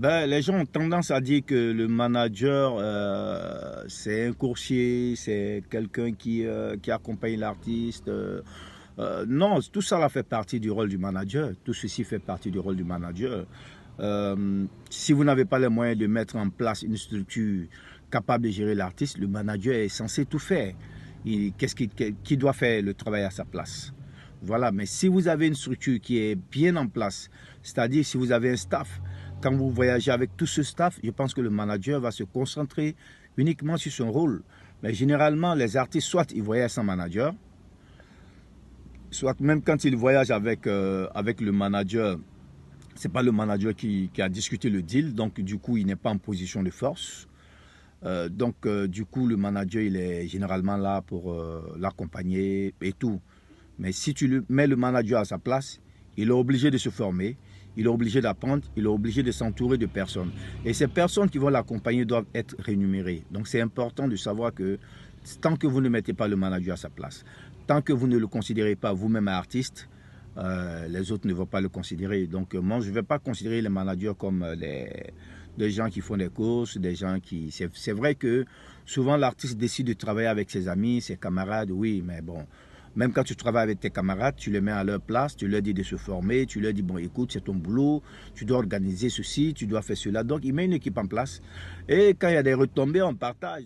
Ben, les gens ont tendance à dire que le manager, c'est un coursier, c'est quelqu'un qui accompagne l'artiste. Non, tout ça là fait partie du rôle du manager. Tout ceci fait partie du rôle du manager. Si vous n'avez pas les moyens de mettre en place une structure capable de gérer l'artiste, le manager est censé tout faire. Qui doit faire le travail à sa place? Voilà, mais si vous avez une structure qui est bien en place, c'est-à-dire si vous avez un staff, quand vous voyagez avec tout ce staff, je pense que le manager va se concentrer uniquement sur son rôle. Mais généralement, les artistes, soit ils voyagent sans manager, soit même quand ils voyagent avec le manager, c'est pas le manager qui a discuté le deal, donc du coup, il n'est pas en position de force. Du coup, le manager, il est généralement là pour l'accompagner et tout. Mais si tu mets le manager à sa place, il est obligé de se former, il est obligé d'apprendre, il est obligé de s'entourer de personnes. Et ces personnes qui vont l'accompagner doivent être rémunérées. Donc c'est important de savoir que tant que vous ne mettez pas le manager à sa place, tant que vous ne le considérez pas vous-même artiste, les autres ne vont pas le considérer. Donc moi, je ne vais pas considérer les managers comme des gens qui font des courses, des gens qui... C'est vrai que souvent l'artiste décide de travailler avec ses amis, ses camarades, oui, mais bon... Même quand tu travailles avec tes camarades, tu les mets à leur place, tu leur dis de se former, tu leur dis, bon, écoute, c'est ton boulot, tu dois organiser ceci, tu dois faire cela. Donc, il met une équipe en place. Et quand il y a des retombées, on partage.